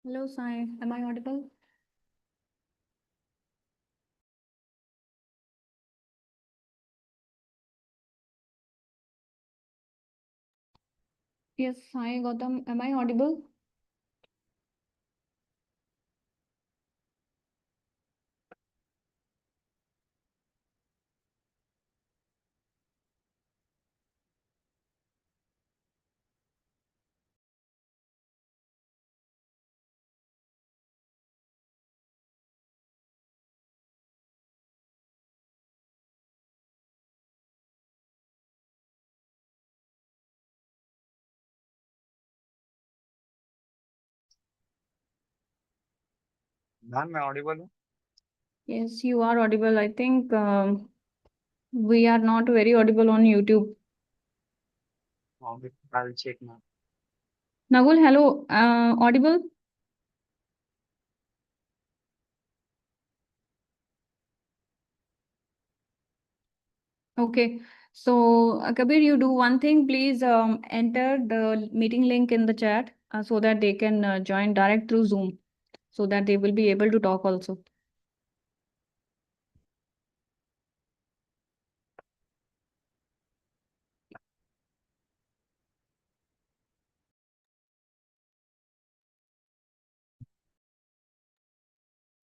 Hello, Sai. Am I audible? Yes, Sai Gautam. Am I audible? Ma'am मैं Audible हूँ। Yes, you are audible. I think we are not very audible on YouTube. I check ma'am. Nagul, hello. Audible? Okay. So, Kabir, you do one thing. Please enter the meeting link in the chat so that they can join direct through Zoom so that they will be able to talk also.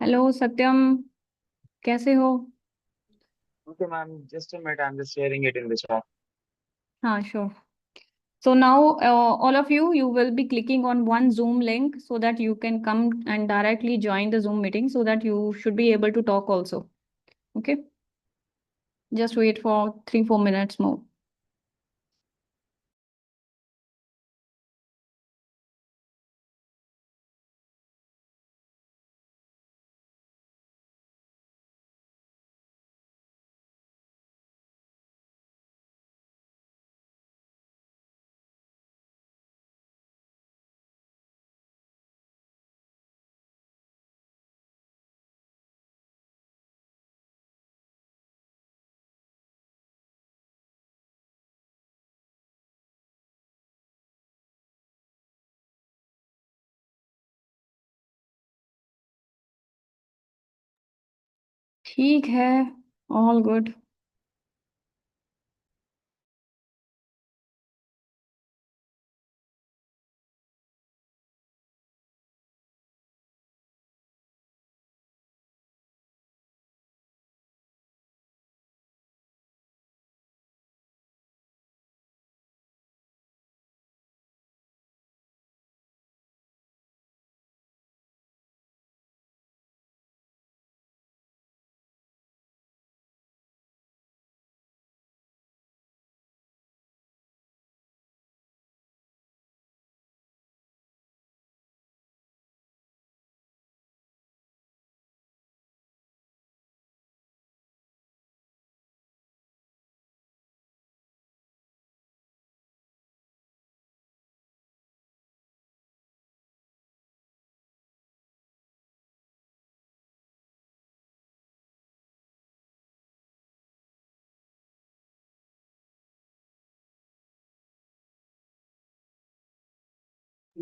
Hello, Satyam. कैसे हो? Okay ma'am, just a minute, I am just sharing it in the chat. हाँ, sure. So now, all of you, you will be clicking on one Zoom link so that you can come and directly join the Zoom meeting so that you should be able to talk also. Okay. Just wait for 3-4 minutes more. ठीक है. All good.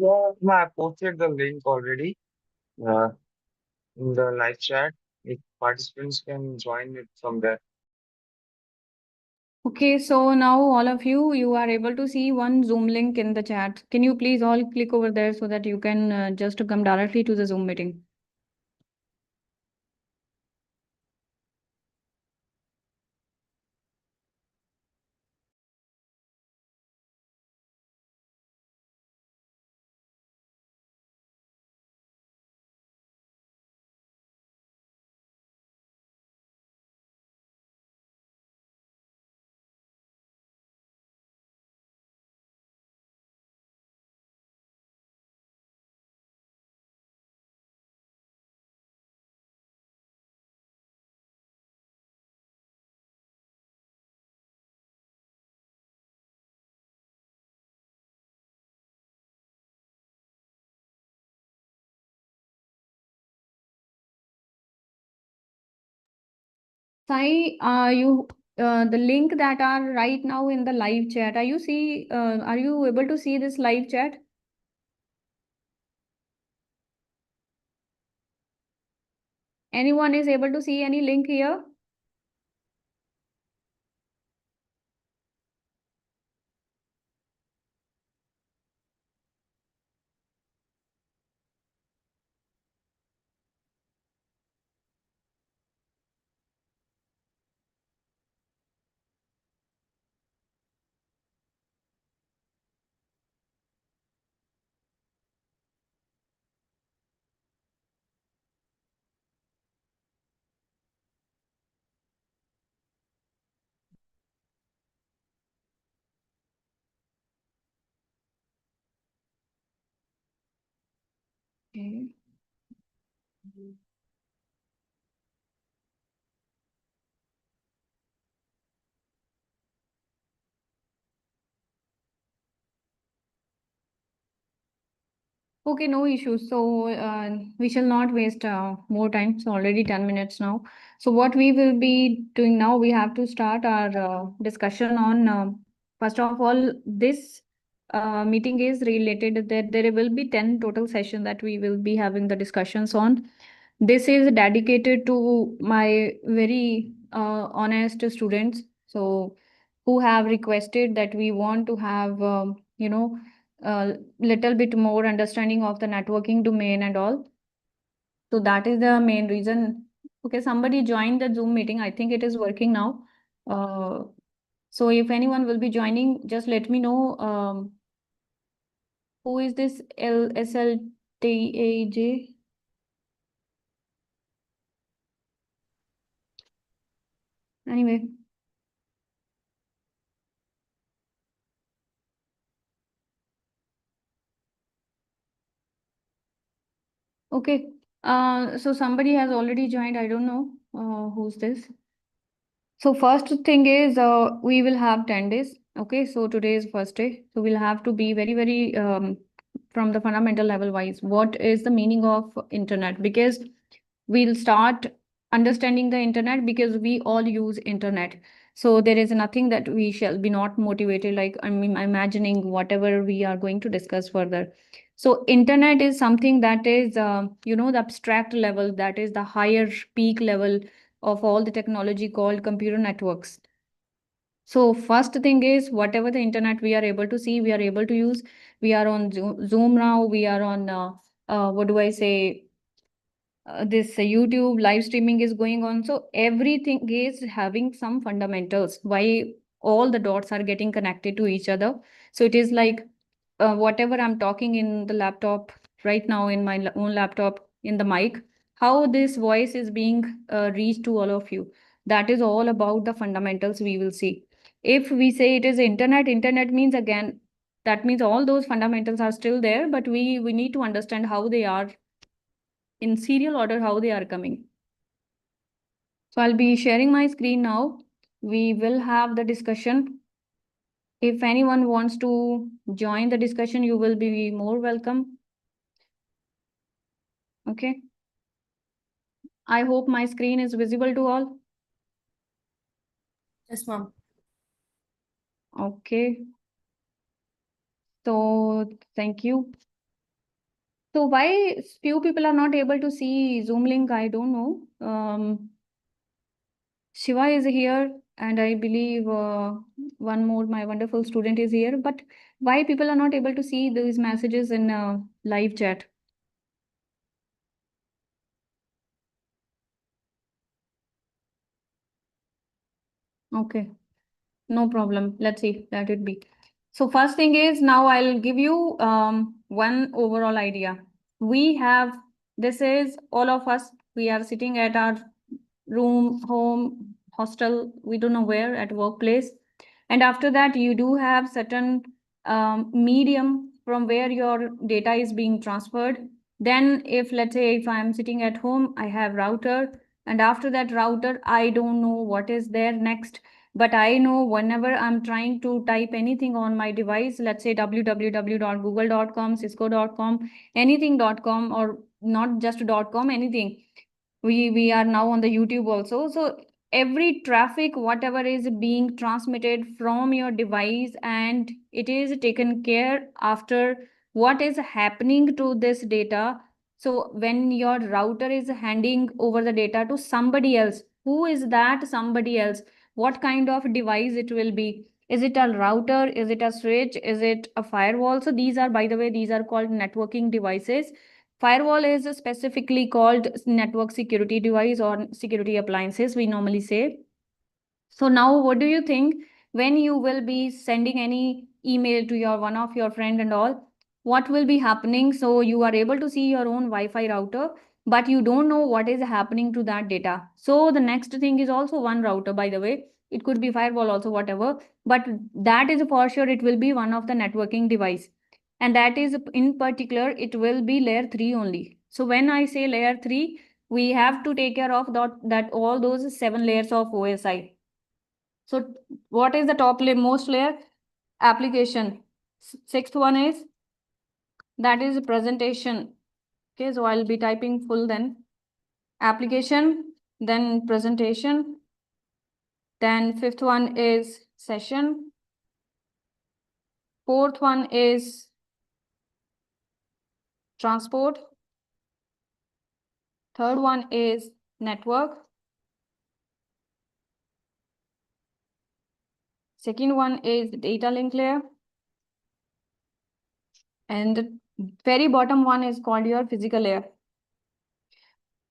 Yeah, I posted the link already in the live chat. If participants can join it from there. Okay, so now all of you, you are able to see one Zoom link in the chat. Can you please all click over there so that you can just come directly to the Zoom meeting? Sai, the link that are right now in the live chat, are you able to see this live chat? Anyone is able to see any link here? Okay. Okay, no issues. So we shall not waste more time. It's already 10 minutes now. So what we will be doing now, we have to start our discussion on, first of all, this meeting is related that there will be 10 total sessions that we will be having the discussions on. This is dedicated to my very honest students. So who have requested that we want to have, a little bit more understanding of the networking domain and all. So that is the main reason. Okay, somebody joined the Zoom meeting. I think it is working now. Uh, so if anyone will be joining, just let me know. Who is this LSLTAJ? Anyway, okay. So somebody has already joined. I don't know who's this. So first thing is we will have 10 days. Okay, so today is first day. So we'll have to be very, very from the fundamental level wise. What is the meaning of internet? Because we'll start understanding the internet because we all use internet. So there is nothing that we shall be not motivated, like I'm imagining whatever we are going to discuss further. So internet is something that is, the abstract level, that is the higher peak level of all the technology called computer networks. So first thing is whatever the internet we are able to see, we are able to use. We are on Zoom now. We are on what do I say? This YouTube live streaming is going on. So everything is having some fundamentals. Why all the dots are getting connected to each other. So it is like whatever I'm talking in the laptop right now in my own laptop in the mic, how this voice is being reached to all of you. That is all about the fundamentals we will see. If we say it is internet means again, that means all those fundamentals are still there, but we need to understand how they are in serial order, how they are coming. So I'll be sharing my screen now. We will have the discussion. If anyone wants to join the discussion, you will be more welcome. Okay. I hope my screen is visible to all. Yes, ma'am. Okay. So thank you. So why few people are not able to see Zoom link? I don't know. Shiva is here, and I believe one more my wonderful student is here. But why people are not able to see these messages in live chat? Okay, no problem. Let's see, let it be. So first thing is now I'll give you one overall idea. We have, this is all of us. We are sitting at our room, home, hostel, we don't know where, at workplace. And after that, you do have certain medium from where your data is being transferred. Then if let's say if I'm sitting at home, I have router, and after that router, I don't know what is there next. But I know whenever I'm trying to type anything on my device, let's say www.google.com, cisco.com, anything.com, or not just .com, anything. We are now on the YouTube also. So every traffic, whatever is being transmitted from your device, and it is taken care after what is happening to this data. So when your router is handing over the data to somebody else, who is that somebody else? What kind of device it will be? Is it a router? Is it a switch? Is it a firewall? So these are, by the way, these are called networking devices. Firewall is specifically called network security device or security appliances, we normally say. So now what do you think when you will be sending any email to your one of your friend and all, what will be happening? So you are able to see your own Wi-Fi router, but you don't know what is happening to that data. So the next thing is also one router, by the way. It could be firewall also, whatever, but that is for sure it will be one of the networking device. And that is in particular, it will be layer 3 only. So when I say layer 3, we have to take care of that all those 7 layers of OSI. So what is the top layer, most layer? Application. Sixth one is, that is presentation. Okay, so I'll be typing full then. Application, then presentation. Then fifth one is session. Fourth one is transport. Third one is network. Second one is data link layer. And the very bottom one is called your physical layer.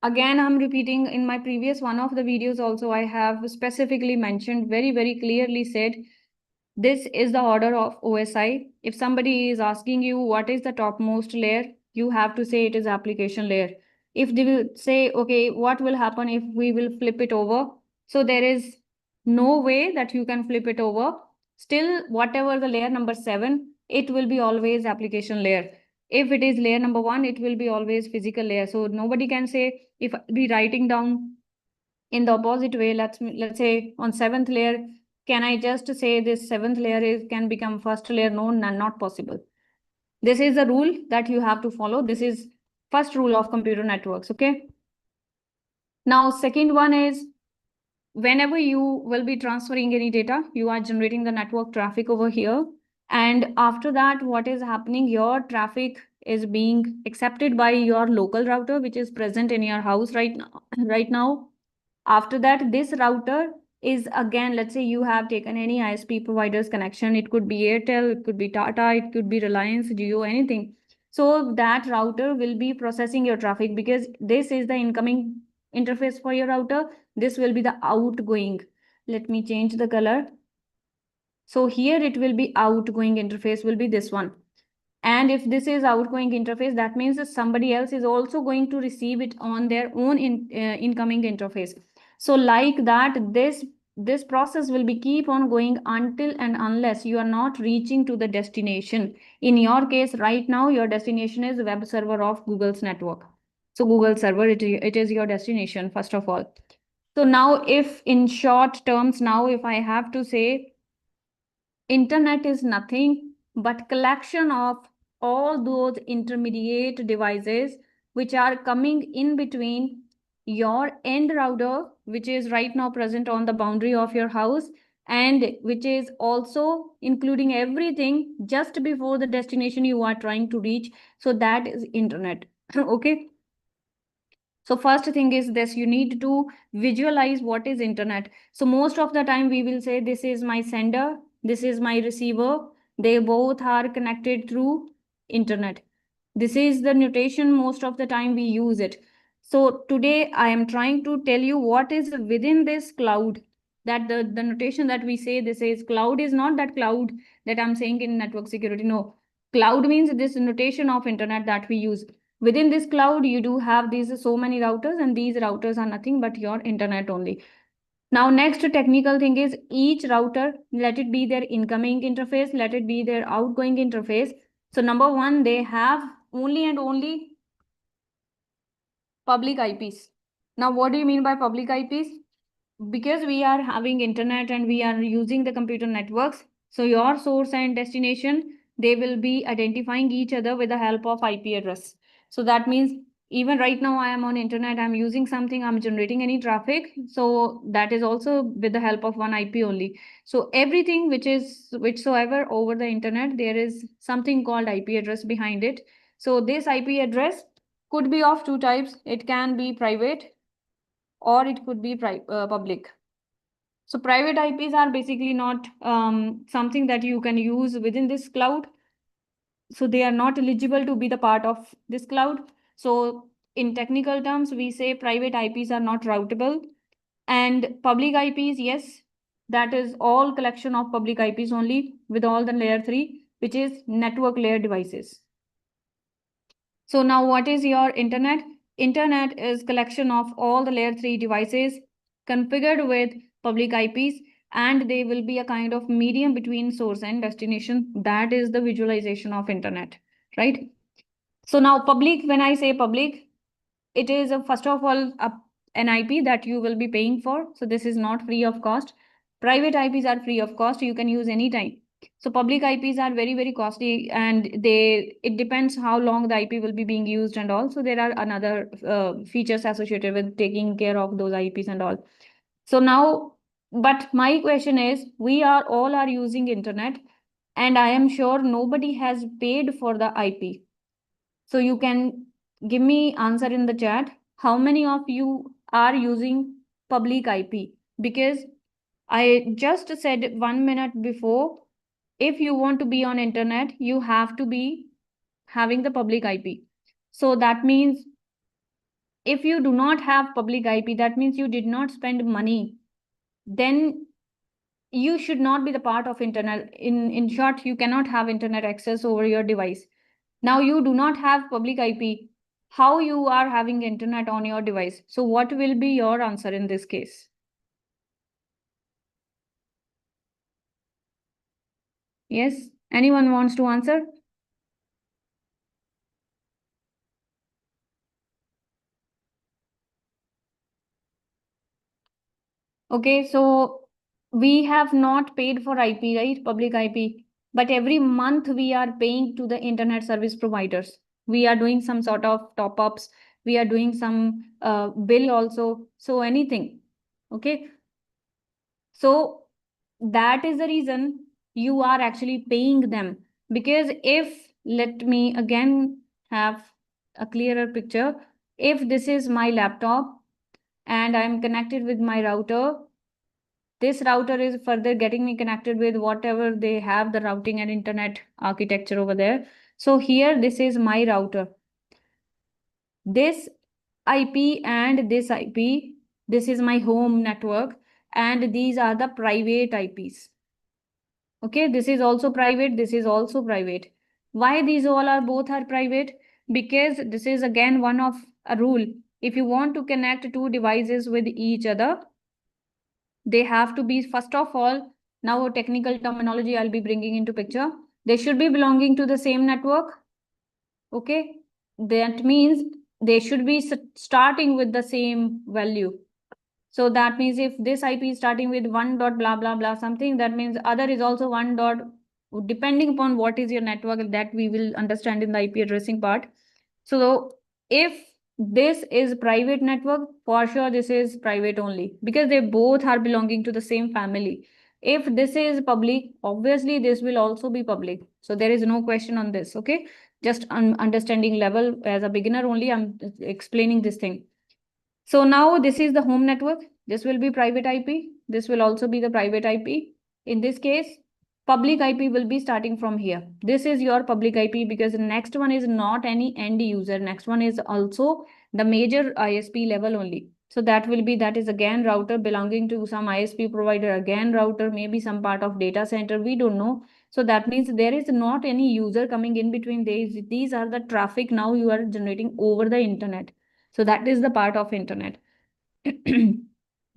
Again, I'm repeating in my previous one of the videos also, I have specifically mentioned, very clearly said, this is the order of OSI. If somebody is asking you what is the topmost layer, you have to say it is application layer. If they will say, okay, what will happen if we will flip it over? So there is no way that you can flip it over. Still, whatever the layer number 7, it will be always application layer. If it is layer number 1, it will be always physical layer. So nobody can say, if we writing down in the opposite way, let's say on 7th layer, can I just say this 7th layer is can become first layer? No, not possible. This is the rule that you have to follow. This is first rule of computer networks. Okay. Now, second one is, whenever you will be transferring any data, you are generating the network traffic over here. And after that, what is happening? Your traffic is being accepted by your local router, which is present in your house right now. Right now. After that, this router is again, let's say you have taken any ISP provider's connection. It could be Airtel, it could be Tata, it could be Reliance, Jio, anything. So that router will be processing your traffic because this is the incoming interface for your router. This will be the outgoing. Let me change the color. So here it will be outgoing interface will be this one. And if this is outgoing interface, that means that somebody else is also going to receive it on their own incoming interface. So like that, this process will be keep on going until and unless you are not reaching to the destination. In your case, right now, your destination is web server of Google's network. So Google server, it is your destination, first of all. So now if in short terms, now if I have to say, internet is nothing but collection of all those intermediate devices which are coming in between your end router, which is right now present on the boundary of your house, and which is also including everything just before the destination you are trying to reach. So that is internet. Okay. So first thing is this, you need to visualize what is internet. So most of the time we will say this is my sender, this is my receiver. They both are connected through internet. This is the notation most of the time we use it. So today I am trying to tell you what is within this cloud. That the notation that we say this is cloud is not that cloud that I'm saying in network security. No, cloud means this notation of internet that we use. Within this cloud, you do have these so many routers, and these routers are nothing but your internet only. Now, next technical thing is each router, let it be their incoming interface, let it be their outgoing interface. So number one, they have only and only public IPs. Now, what do you mean by public IPs? Because we are having internet and we are using the computer networks, so your source and destination, they will be identifying each other with the help of IP address. So that means even right now I am on internet, I'm using something, I'm generating any traffic, so that is also with the help of one IP only. So everything which is whichsoever over the internet, there is something called IP address behind it. So this IP address could be of two types. It can be private or it could be public. So private IPs are basically not something that you can use within this cloud. So they are not eligible to be the part of this cloud. So in technical terms, we say private IPs are not routable. And public IPs, yes, that is all collection of public IPs only with all the layer 3, which is network layer devices. So now what is your internet? Internet is collection of all the layer 3 devices configured with public IPs, and they will be a kind of medium between source and destination. That is the visualization of internet, right? So now public, when I say public, it is first of all an IP that you will be paying for. So this is not free of cost. Private IPs are free of cost. You can use anytime. So public IPs are very, very costly, and it depends how long the IP will be being used and all. So there are another features associated with taking care of those IPs and all. So now, but my question is, we are all are using internet, and I am sure nobody has paid for the IP. So you can give me answer in the chat. How many of you are using public IP? Because I just said 1 minute before, if you want to be on internet, you have to be having the public IP. So that means if you do not have public IP, that means you did not spend money. Then you should not be the part of internet. In short, you cannot have internet access over your device. Now you do not have public IP. How you are having internet on your device? So what will be your answer in this case? Yes, anyone wants to answer? Okay, so we have not paid for IP, right? Public IP. But every month we are paying to the internet service providers. We are doing some sort of top ups. We are doing some bill also. So anything. Okay. So that is the reason you are actually paying them. Because if, let me again have a clearer picture. If this is my laptop and I'm connected with my router, this router is further getting me connected with whatever they have, the routing and internet architecture over there. So here, this is my router. This IP and this IP, this is my home network, and these are the private IPs. Okay, this is also private, this is also private. Why these all are both are private? Because this is again one of a rule. If you want to connect two devices with each other, they have to be, first of all, now a technical terminology I'll be bringing into picture. They should be belonging to the same network. Okay, that means they should be starting with the same value. So that means if this IP is starting with 1 dot blah blah blah something, that means other is also 1 dot, depending upon what is your network, that we will understand in the IP addressing part. So if this is private network, for sure this is private only, because they both are belonging to the same family. If this is public, obviously this will also be public. So there is no question on this. Okay, just understanding level, as a beginner only I'm explaining this thing. So now this is the home network. This will be private IP. This will also be the private IP. In this case, public IP will be starting from here. This is your public IP, because the next one is not any end user. Next one is also the major ISP level only. So that will be, that is again router belonging to some ISP provider, again router, maybe some part of data center, we don't know. So that means there is not any user coming in between. These are the traffic now you are generating over the internet. So that is the part of internet.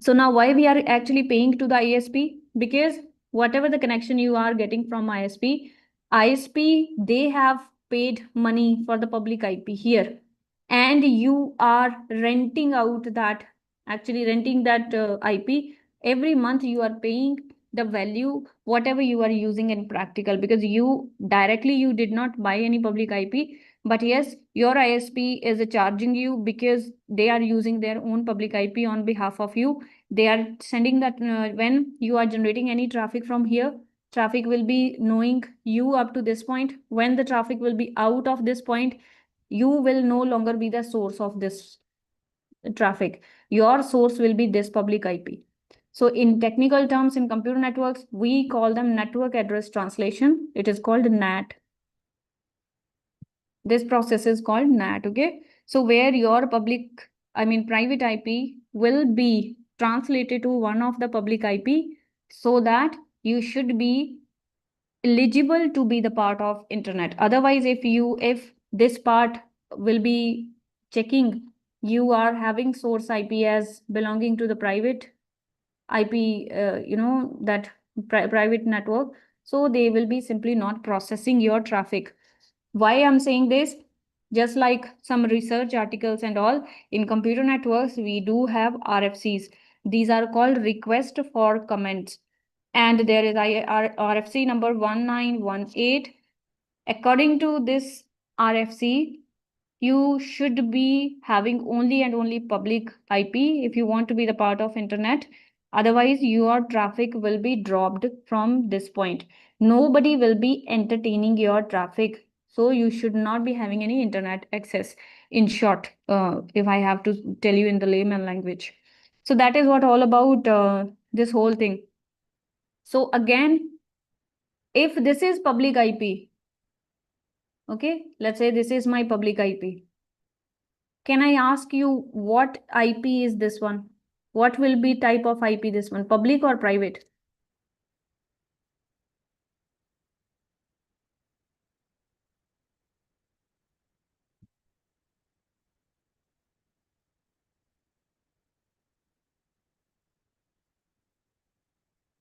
So now why we are actually paying to the ISP? Because whatever the connection you are getting from ISP, they have paid money for the public IP here. And you are renting out that, actually renting that IP. Every month you are paying the value, whatever you are using in practical, because you did not buy any public IP. But yes, your ISP is charging you because they are using their own public IP on behalf of you. They are sending that when you are generating any traffic from here, traffic will be knowing you up to this point. When the traffic will be out of this point, you will no longer be the source of this traffic. Your source will be this public IP. So in technical terms, in computer networks, we call them network address translation. It is called NAT. This process is called NAT, okay? So where your private IP will be translated to one of the public IP, so that you should be eligible to be the part of internet. Otherwise, if this part will be checking you are having source IP as belonging to the private IP, that private network, so they will be simply not processing your traffic. Why I'm saying this? Just like some research articles and all, in computer networks, we do have RFCs. These are called request for comments. And there is RFC number 1918. According to this RFC, you should be having only and only public IP if you want to be the part of internet. Otherwise, your traffic will be dropped from this point. Nobody will be entertaining your traffic. So you should not be having any internet access. In short, if I have to tell you in the layman language. So that is what all about this whole thing. So again, if this is public IP, okay, let's say this is my public IP. Can I ask you what IP is this one? What will be type of IP this one, public or private?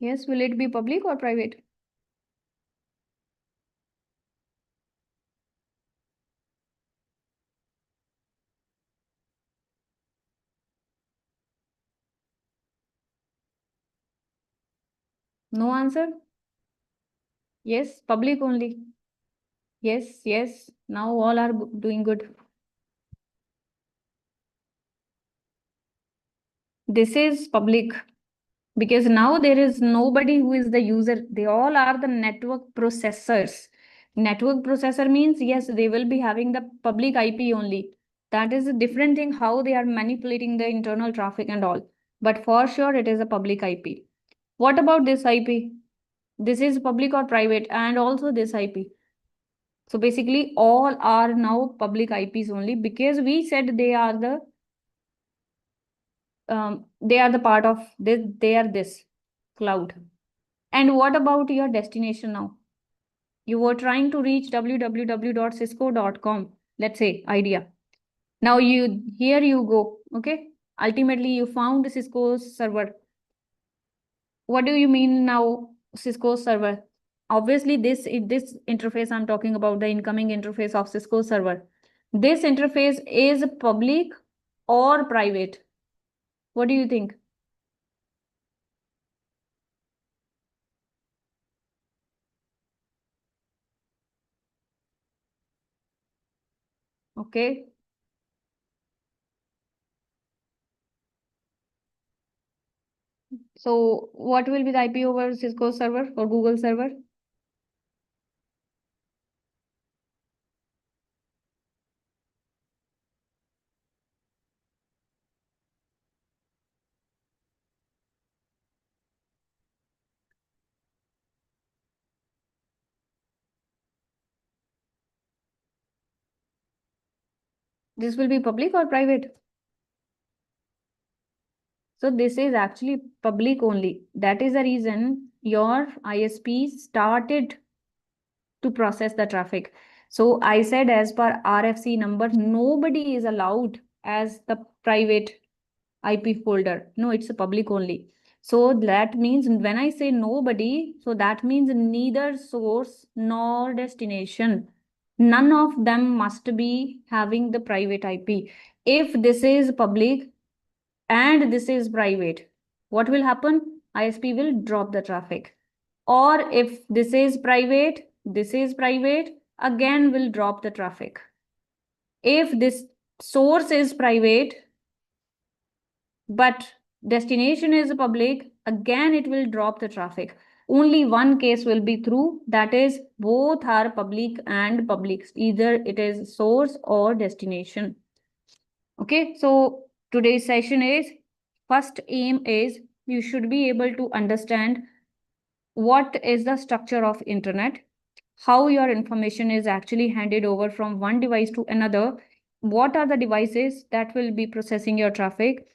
Yes, will it be public or private? No answer? Yes, public only. Yes, yes. Now all are doing good. This is public because now there is nobody who is the user. They all are the network processors. Network processor means, yes, they will be having the public IP only. That is a different thing how they are manipulating the internal traffic and all. But for sure, it is a public IP. What about this IP? This is public or private, and also this IP. So basically, all are now public IPs only because we said they are the part of this. They are this cloud. And what about your destination now? You were trying to reach www.cisco.com. Let's say idea. Now here you go. Okay. Ultimately, you found Cisco's server. What do you mean now, Cisco server? Obviously, this interface I'm talking about, the incoming interface of Cisco server. This interface is public or private? What do you think? Okay. So what will be the IP over Cisco server or Google server? This will be public or private? So this is actually public only. That is the reason your ISP started to process the traffic. So I said as per RFC number, nobody is allowed as the private IP folder. No, it's a public only. So that means when I say nobody, so that means neither source nor destination. None of them must be having the private IP. If this is public and this is private, what will happen? ISP will drop the traffic. Or if this is private, again will drop the traffic. If this source is private, but destination is public, again it will drop the traffic. only one case will be true, that is both are public and public, either it is source or destination. Okay, so today's session is, first aim is you should be able to understand what is the structure of internet, how your information is actually handed over from one device to another, what are the devices that will be processing your traffic,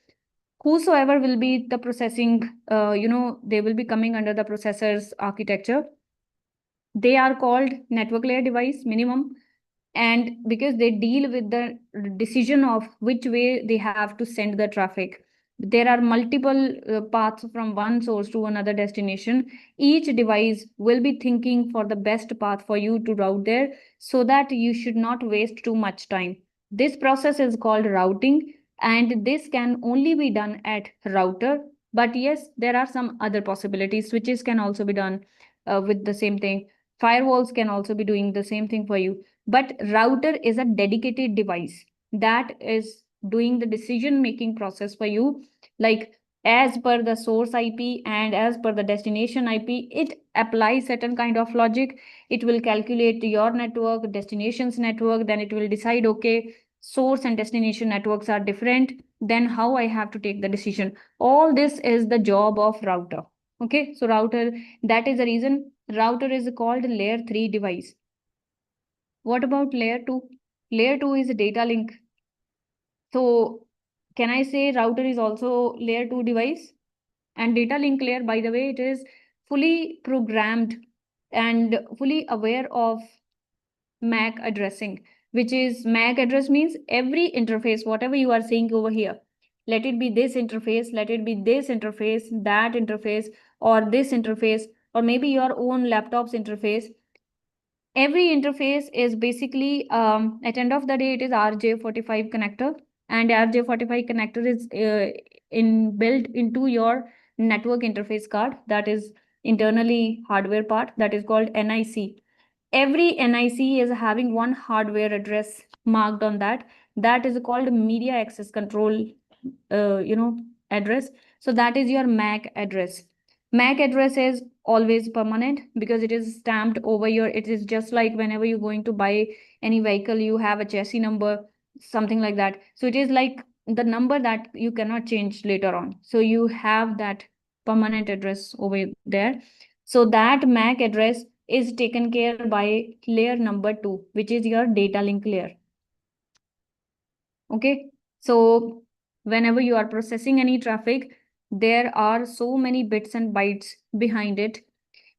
whosoever will be the processing, they will be coming under the processor's architecture. They are called network layer device minimum, and because they deal with the decision of which way they have to send the traffic. There are multiple paths from one source to another destination. Each device will be thinking for the best path for you to route there, so that you should not waste too much time. This process is called routing, and this can only be done at router. But yes, there are some other possibilities. Switches can also be done with the same thing. Firewalls can also be doing the same thing for you, but router is a dedicated device that is doing the decision making process for you. Like, as per the source IP and as per the destination IP, it applies certain kind of logic. It will calculate your network, destination's network, then it will decide, okay, source and destination networks are different, then how I have to take the decision. All this is the job of router. Okay, so router, that is the reason router is called layer 3 device. What about layer 2? Layer 2 is a data link. So can I say router is also layer 2 device? And data link layer, by the way, it is fully programmed and fully aware of MAC addressing, which is MAC address means every interface, whatever you are seeing over here, let it be this interface, let it be this interface, that interface, or this interface, or maybe your own laptop's interface. Every interface is basically, at end of the day, it is RJ45 connector, and RJ45 connector is built into your network interface card, that is internally hardware part, that is called NIC. Every NIC is having one hardware address marked on that. That is called media access control, address. So that is your MAC address. MAC address is always permanent because it is stamped over your, it is just like whenever you're going to buy any vehicle, you have a chassis number, something like that. So it is like the number that you cannot change later on. So you have that permanent address over there. So that MAC address is taken care by layer number 2, which is your data link layer. Okay, so whenever you are processing any traffic, there are so many bits and bytes behind it.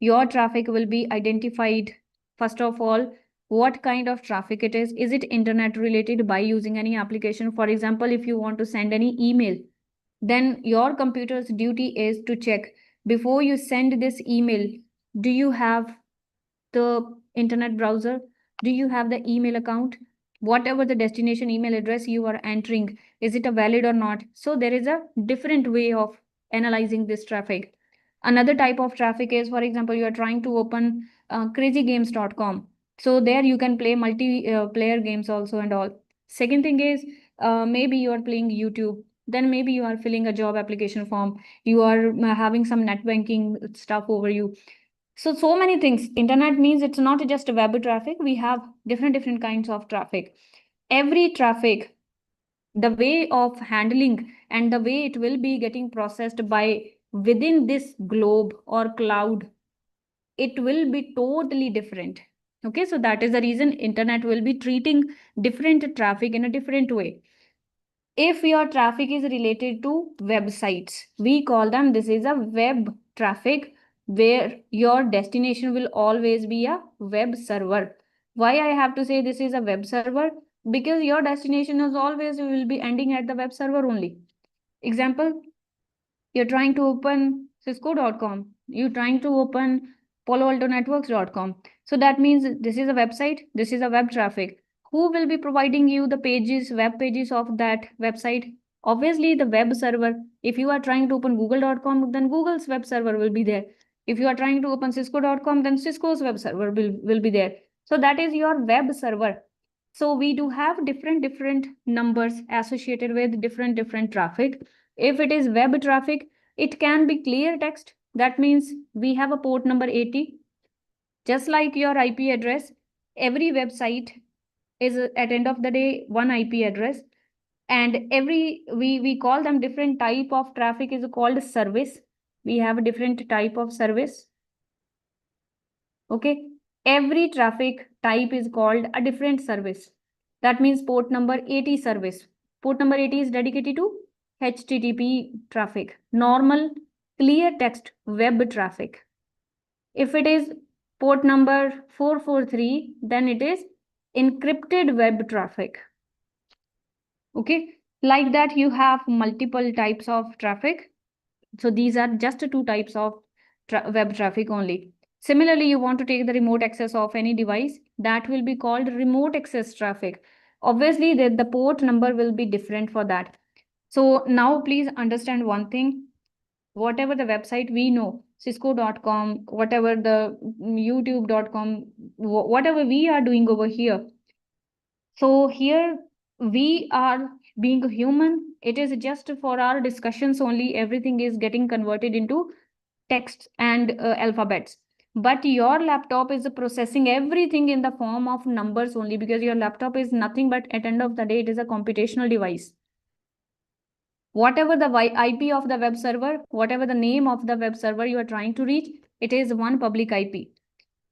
Your traffic will be identified. First of all, what kind of traffic it is. Is it internet related by using any application? For example, if you want to send any email, then your computer's duty is to check before you send this email, do you have the internet browser? Do you have the email account? Whatever the destination email address you are entering, is it a valid or not? So there is a different way of analyzing this traffic. Another type of traffic is, for example, you are trying to open crazygames.com. So there you can play multi-player games also and all. Second thing is, maybe you are playing YouTube. Then maybe you are filling a job application form. You are having some net banking stuff over you. So many things. Internet means it's not just web traffic. We have different kinds of traffic. Every traffic, the way of handling and the way it will be getting processed by within this globe or cloud, it will be totally different. Okay, so that is the reason internet will be treating different traffic in a different way. If your traffic is related to websites, we call them, this is a web traffic, where your destination will always be a web server. Why I have to say this is a web server? Because your destination is always will be ending at the web server only. Example, you're trying to open cisco.com, you're trying to open paloaltonetworks.com. So that means this is a website, this is a web traffic. Who will be providing you the pages, web pages of that website? Obviously the web server. If you are trying to open google.com, then Google's web server will be there. If you are trying to open cisco.com, then Cisco's web server will be there. So that is your web server. So we do have different numbers associated with different traffic. If it is web traffic, it can be clear text, That means we have a port number 80. Just like your IP address, every website is at end of the day one IP address, and we call them different type of traffic is called service. We have a different type of service. Okay, every traffic type is called a different service. That means port number 80 service. Port number 80 is dedicated to HTTP traffic, normal clear text web traffic. If it is port number 443, then it is encrypted web traffic. Okay, like that you have multiple types of traffic. So these are just two types of web traffic only. Similarly, you want to take the remote access of any device, that will be called remote access traffic. Obviously, the port number will be different for that. So now please understand one thing. Whatever the website we know, cisco.com, whatever the youtube.com, whatever we are doing over here. So here we are being human. It is just for our discussions only. Everything is getting converted into text and alphabets. But your laptop is processing everything in the form of numbers only, because your laptop is nothing but at end of the day, it is a computational device. Whatever the IP of the web server, whatever the name of the web server you are trying to reach, it is one public IP.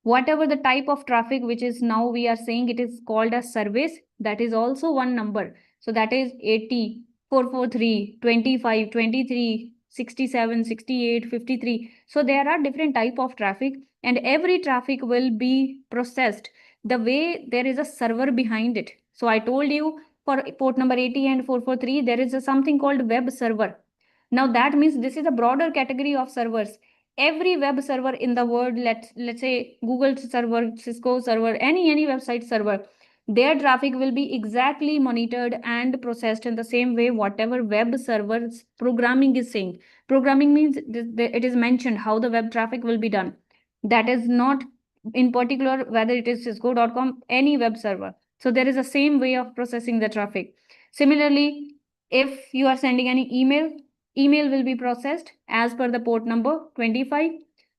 Whatever the type of traffic, which is now we are saying it is called a service, that is also one number. So that is 80, 443, 25, 23, 67, 68, 53. So there are different type of traffic, and every traffic will be processed the way there is a server behind it. So I told you for port number 80 and 443, there is something called web server. Now that means this is a broader category of servers. Every web server in the world, let's say Google server, Cisco server, any website server, their traffic will be exactly monitored and processed in the same way whatever web servers programming is saying. Programming means it is mentioned how the web traffic will be done. That is not in particular whether it is cisco.com, any web server. So there is a same way of processing the traffic. Similarly, if you are sending any email will be processed as per the port number 25.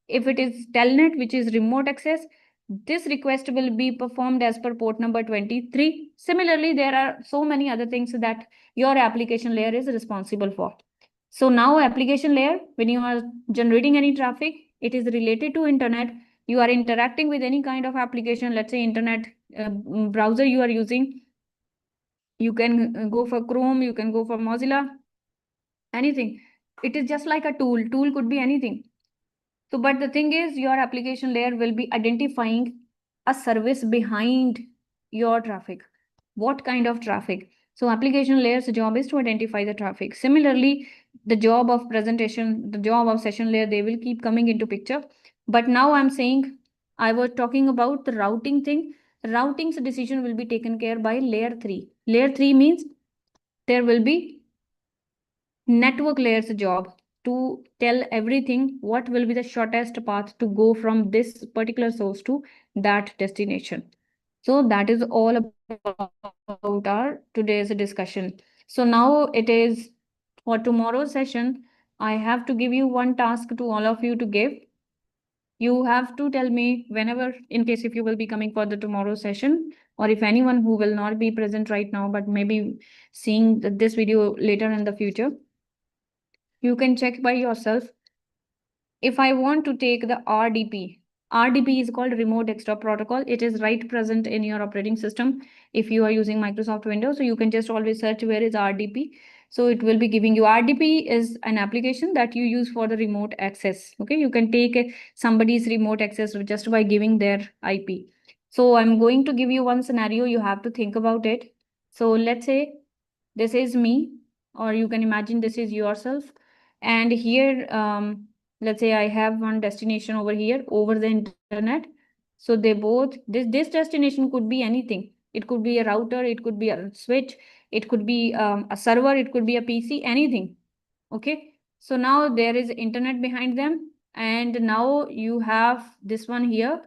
If it is telnet, which is remote access, this request will be performed as per port number 23. Similarly, there are so many other things that your application layer is responsible for. So now application layer, when you are generating any traffic, it is related to internet. You are interacting with any kind of application, let's say internet browser you are using. You can go for Chrome, you can go for Mozilla, anything. It is just like a tool could be anything. So but the thing is, your application layer will be identifying a service behind your traffic. What kind of traffic? So application layer's job is to identify the traffic. Similarly, the job of presentation, the job of session layer, they will keep coming into picture. But now I'm saying, I was talking about the routing thing. Routing's decision will be taken care by layer 3. Layer 3 means there will be network layer's job to tell everything what will be the shortest path to go from this particular source to that destination. So that is all about our today's discussion. So now it is for tomorrow's session. I have to give you one task to all of you to give. You have to tell me whenever, in case if you will be coming for the tomorrow session, or if anyone who will not be present right now, but maybe seeing this video later in the future, you can check by yourself. If I want to take the RDP is called Remote Desktop Protocol. It is right present in your operating system. If you are using Microsoft Windows, so you can just always search where is RDP. So it will be giving you. RDP is an application that you use for the remote access. Okay, you can take somebody's remote access just by giving their IP. So I'm going to give you one scenario. You have to think about it. So let's say this is me, or you can imagine this is yourself. And here, let's say I have one destination over here over the internet. So they both, this destination could be anything. It could be a router, it could be a switch, it could be a server, it could be a PC, anything. Okay. So now there is internet behind them. And now you have this one here.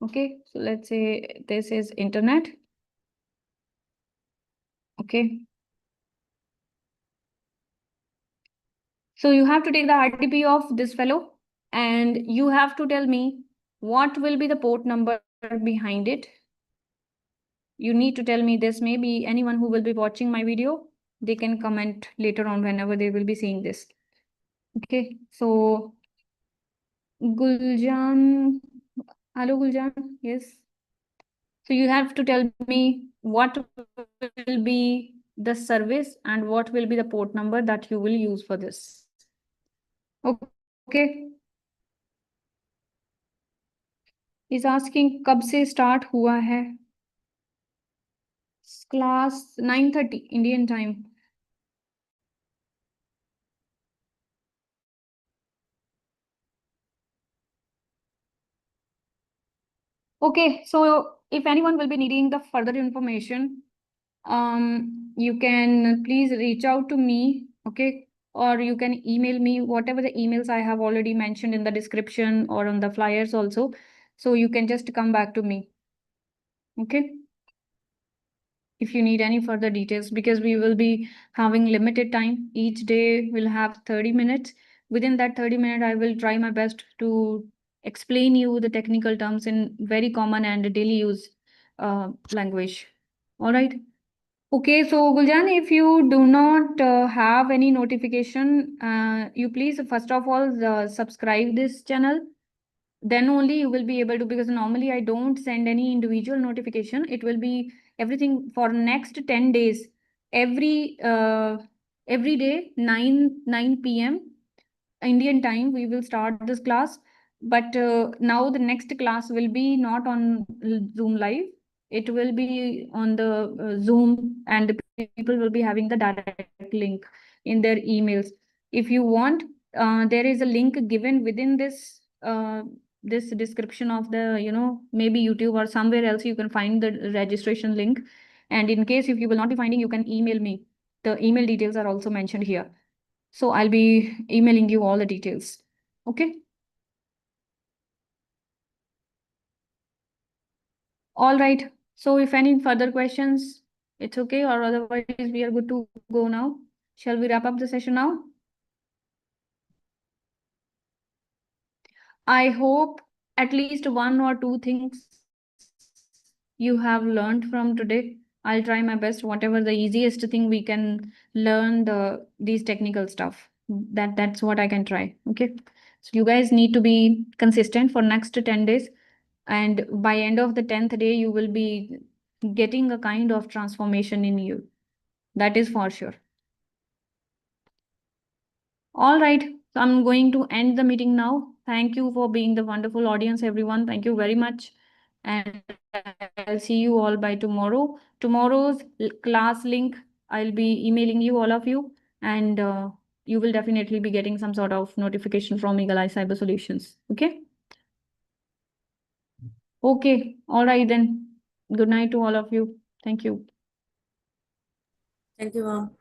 Okay. So let's say this is internet. Okay. So you have to take the RTP of this fellow and you have to tell me what will be the port number behind it. You need to tell me this. Maybe anyone who will be watching my video, they can comment later on whenever they will be seeing this. Okay, so Guljan, hello Guljan, yes. So you have to tell me what will be the service and what will be the port number that you will use for this. Okay. Is asking कब से start हुआ है? Class 9:30 Indian time. Okay, so if anyone will be needing the further information, you can please reach out to me, okay? Or you can email me, whatever the emails I have already mentioned in the description or on the flyers also. So you can just come back to me, okay? If you need any further details, because we will be having limited time. Each day will have 30 minutes. Within that 30 minutes, I will try my best to explain you the technical terms in very common and daily use language. All right. Okay, so Guljan, if you do not have any notification, you please first of all subscribe this channel. Then only you will be able to, because normally I don't send any individual notification. It will be everything for next 10 days. Every day 9 p.m. Indian time we will start this class. But now the next class will be not on Zoom Live. It will be on the Zoom, and the people will be having the direct link in their emails. If you want, there is a link given within this description of the, maybe YouTube or somewhere else you can find the registration link. And in case if you will not be finding, you can email me. The email details are also mentioned here. So I'll be emailing you all the details. Okay. All right. So if any further questions, it's okay, or otherwise we are good to go now. Shall we wrap up the session now? I hope at least one or two things you have learned from today. I'll try my best, whatever the easiest thing we can learn these technical stuff. That's what I can try. Okay. So you guys need to be consistent for next 10 days. And by end of the 10th day, you will be getting a kind of transformation in you. That is for sure. All right. So I'm going to end the meeting now. Thank you for being the wonderful audience, everyone. Thank you very much. And I'll see you all by tomorrow. Tomorrow's class link, I'll be emailing you, all of you. And you will definitely be getting some sort of notification from Eagle Eye Cyber Solutions. Okay? Okay. All right then. Good night to all of you. Thank you. Thank you, ma'am.